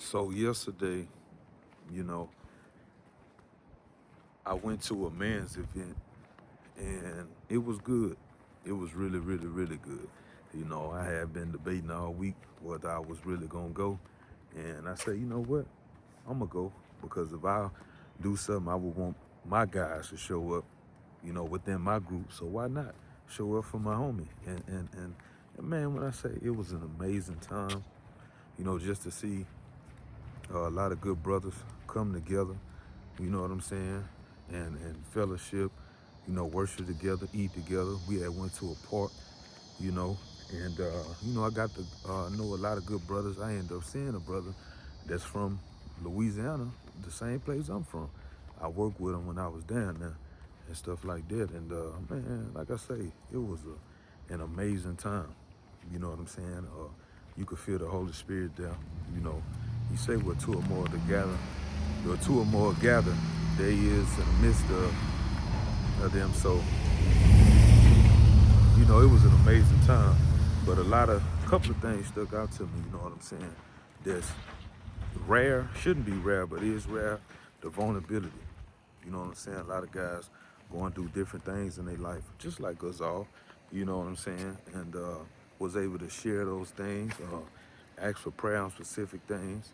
So yesterday, you know, I went to a man's event and it was good. It was really, really, really good. I had been debating all week whether I was really gonna go. And I said, you know what? I'm gonna go because if I do something, I would want my guys to show up, within my group. So why not show up for my homie? And man, when I say it was an amazing time, just to see a lot of good brothers come together, you know what I'm saying, and fellowship, worship together, eat together. We had went to a park, you know, and I got to know a lot of good brothers. I ended up seeing a brother that's from Louisiana, the same place I'm from. I worked with him when I was down there and stuff like that. And man, like I say, it was an amazing time. You know what I'm saying? You could feel the Holy Spirit there. You know, he say where two or more together, where two or more gather, there he is in the midst of them. So, it was an amazing time. But a couple of things stuck out to me, you know what I'm saying? That's rare, shouldn't be rare, but is rare, the vulnerability. You know what I'm saying? A lot of guys going through different things in their life, just like us all, you know what I'm saying? And was able to share those things, ask for prayer on specific things,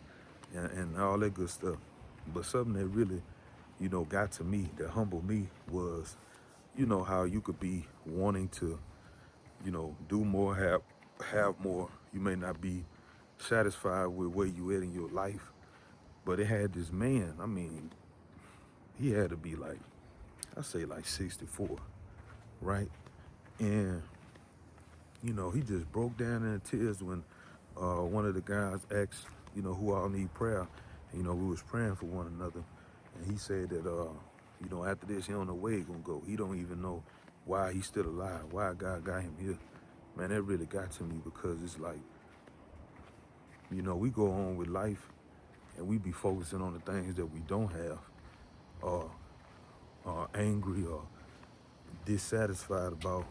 and all that good stuff. But something that really, got to me, that humbled me was, how you could be wanting to, do more, have more. You may not be satisfied with where you at in your life, but it had this man. I mean, he had to be like, I say like 64, right? And he just broke down in tears when one of the guys asked, who all need prayer. And, we was praying for one another, and he said that, after this, he don't know where he gonna go. He don't even know why he's still alive, why God got him here. Man, that really got to me because it's like, we go on with life and we be focusing on the things that we don't have, or angry or dissatisfied about,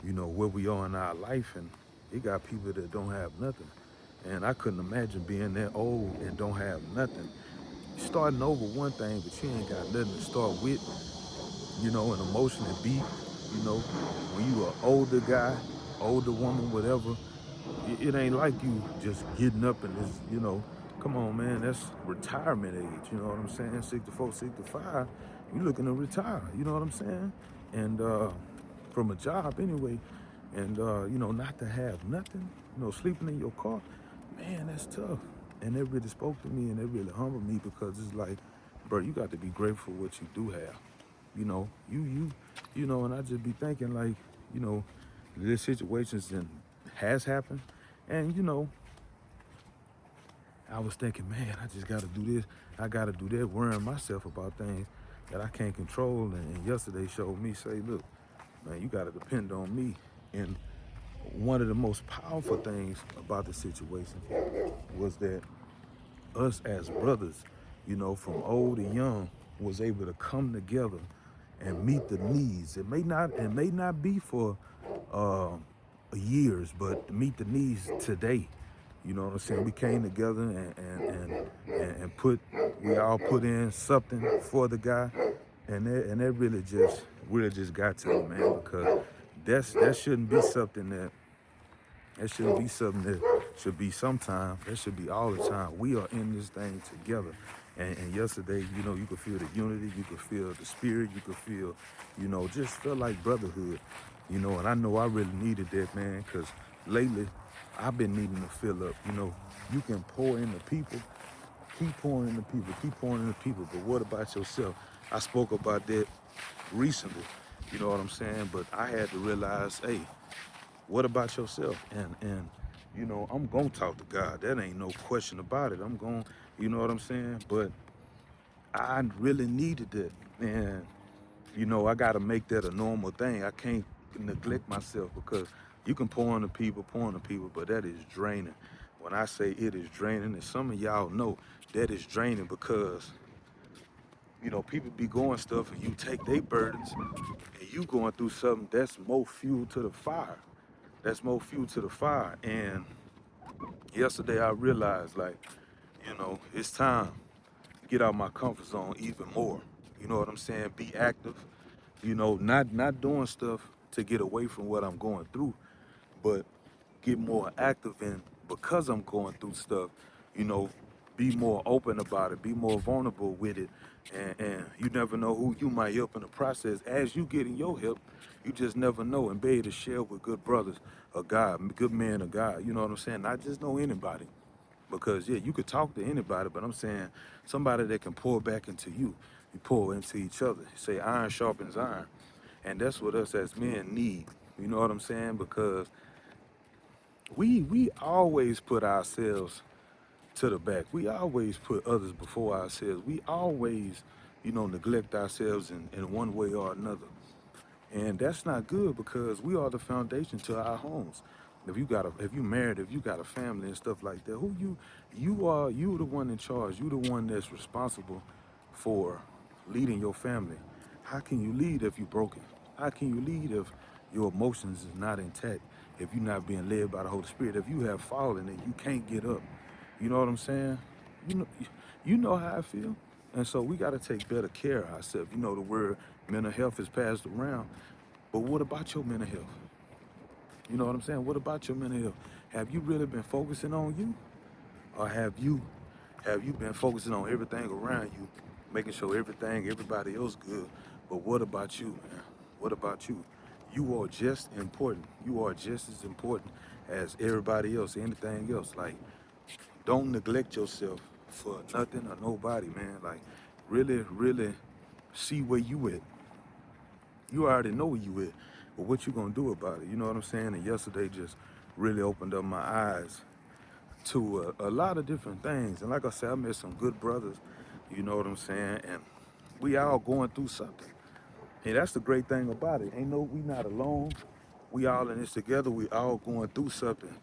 where we are in our life. And it got people that don't have nothing. And I couldn't imagine being that old and don't have nothing. Starting over one thing, but you ain't got nothing to start with, and emotionally beat, when you an older guy, older woman, whatever, it ain't like you just getting up and just, come on, man, that's retirement age, you know what I'm saying? 64, 65, you looking to retire, you know what I'm saying? And from a job anyway, and, not to have nothing, sleeping in your car, man, that's tough. And it really spoke to me and it really humbled me because it's like, bro, you got to be grateful for what you do have. And I just be thinking like, you know, this situations and has happened. And, I was thinking, man, I just got to do this. I got to do that, worrying myself about things that I can't control. And yesterday showed me, say, look, man, you got to depend on me. And one of the most powerful things about the situation was that us as brothers, from old to young, was able to come together and meet the needs. It may not be for uh, years, but meet the needs today. You know what I'm saying? We came together and we all put in something for the guy, and that really just got to me, man, because that shouldn't be something that shouldn't be something that should be sometime. That should be all the time. We are in this thing together. And yesterday, you could feel the unity, you could feel the spirit, you could feel, just feel like brotherhood. And I know I really needed that, man, because lately I've been needing to fill up. You can pour into people, keep pouring into people, keep pouring into people, but what about yourself? I spoke about that recently, you know what I'm saying? But I had to realize, hey, what about yourself? And I'm gonna talk to God. That ain't no question about it. I'm going, you know what I'm saying? But I really needed that. And I gotta make that a normal thing. I can't neglect myself because you can pour into people, but that is draining. When I say it is draining, and some of y'all know that is draining because people be going stuff and you take their burdens and you going through something that's more fuel to the fire. That's more fuel to the fire. And yesterday I realized, like, it's time to get out my comfort zone even more. You know what I'm saying? Be active. Not doing stuff to get away from what I'm going through, but get more active in because I'm going through stuff, you know, be more open about it, be more vulnerable with it. And you never know who you might help in the process. As you getting your help, you just never know, and be able to share with good brothers of God, good men of God. You know what I'm saying? Not just know anybody. Because yeah, you could talk to anybody, but I'm saying somebody that can pour back into you. You pour into each other. You say iron sharpens iron. And that's what us as men need. You know what I'm saying? Because we always put ourselves to the back. We always put others before ourselves. We always, neglect ourselves in one way or another. And that's not good because we are the foundation to our homes. If you married, if you got a family and stuff like that, you the one in charge. You the one that's responsible for leading your family. How can you lead if you're broken? How can you lead if your emotions is not intact? If you're not being led by the Holy Spirit, if you have fallen and you can't get up, you know what I'm saying? You know, you know how I feel. And so we got to take better care of ourselves. You know, the word mental health is passed around, but what about your mental health? You know what I'm saying? What about your mental health? Have you really been focusing on you, or have you been focusing on everything around you, making sure everybody else good? But what about you, man? What about you? You are just important. You are just as important as everybody else, anything else. Like, don't neglect yourself for nothing or nobody, man. Like, really, really see where you at. You already know where you at, but what you gonna do about it? You know what I'm saying? And yesterday just really opened up my eyes to a lot of different things. And like I said, I met some good brothers. You know what I'm saying? And we all going through something. And that's the great thing about it. We not alone. We all in this together. We all going through something.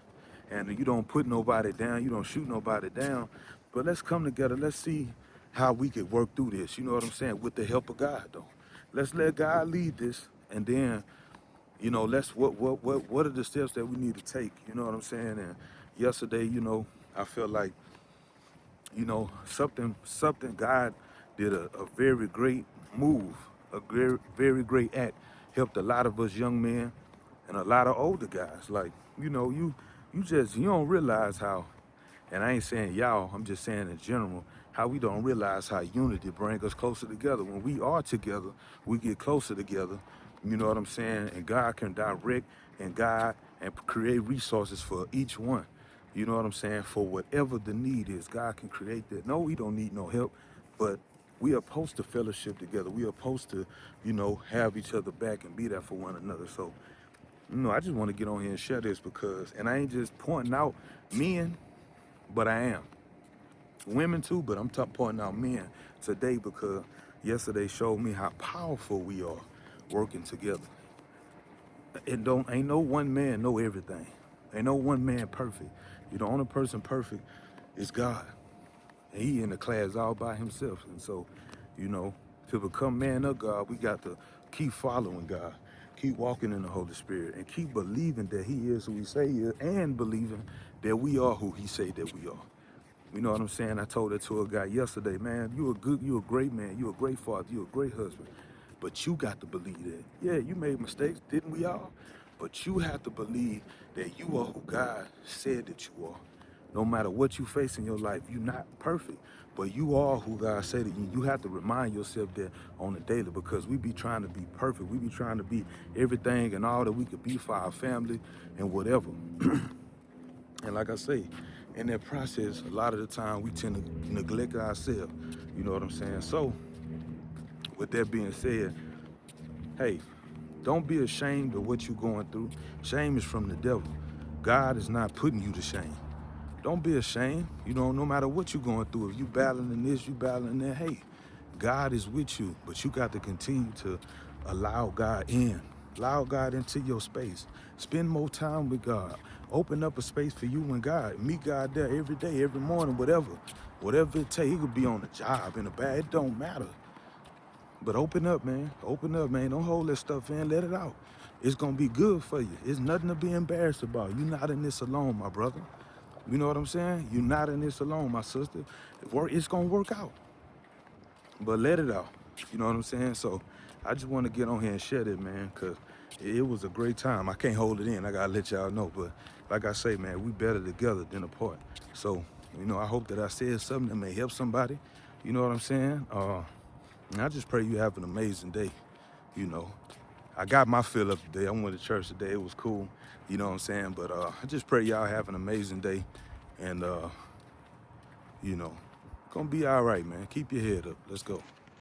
And you don't put nobody down. You don't shoot nobody down. But let's come together. Let's see how we could work through this. You know what I'm saying? With the help of God, though. Let's let God lead this. And then, let's what are the steps that we need to take? You know what I'm saying? And yesterday, I felt like, something God did a very great move, a very great act, helped a lot of us young men and a lot of older guys. Like, you don't realize how, and I ain't saying y'all, I'm just saying in general, how we don't realize how unity brings us closer together. When we are together, we get closer together. You know what I'm saying? And God can direct and guide and create resources for each one. You know what I'm saying? For whatever the need is, God can create that. No, we don't need no help, but we are supposed to fellowship together. We are supposed to, have each other back and be there for one another. So, I just want to get on here and share this because, and I ain't just pointing out men, but I am. Women too, but I'm pointing out men today because yesterday showed me how powerful we are working together. Ain't no one man know everything. Ain't no one man perfect. The only person perfect is God. And he in the class all by himself. And so, to become man of God, we got to keep following God, keep walking in the Holy Spirit, and keep believing that he is who he say he is, and believing that we are who he say that we are. You know what I'm saying? I told that to a guy yesterday, man, you a great man, you a great father, you a great husband. But you got to believe that. Yeah, you made mistakes, didn't we all? But you have to believe that you are who God said that you are. No matter what you face in your life, you're not perfect, but you are who God said that you have to remind yourself that on a daily because we be trying to be perfect. We be trying to be everything and all that we could be for our family and whatever. And like I say, in that process, a lot of the time we tend to neglect ourselves. You know what I'm saying? So, with that being said, hey, don't be ashamed of what you're going through. Shame is from the devil. God is not putting you to shame. Don't be ashamed. No matter what you're going through, if you battling this, you battling that, hey, God is with you, but you got to continue to allow God in. Allow God into your space. Spend more time with God. Open up a space for you and God. Meet God there every day, every morning, whatever. Whatever it takes. He could be on the job, in the bed. It don't matter. But open up, man. Open up, man. Don't hold that stuff in. Let it out. It's going to be good for you. It's nothing to be embarrassed about. You're not in this alone, my brother. You know what I'm saying? You're not in this alone, my sister. It's gonna work out, but let it out. You know what I'm saying? So I just want to get on here and share that, man, because it was a great time. I can't hold it in. I gotta let y'all know. But like I say, man, we better together than apart. So, I hope that I said something that may help somebody. You know what I'm saying? And I just pray you have an amazing day. You know, I got my fill up today. I went to church today. It was cool. You know what I'm saying? But I just pray y'all have an amazing day. And, you know, gonna be all right, man. Keep your head up. Let's go.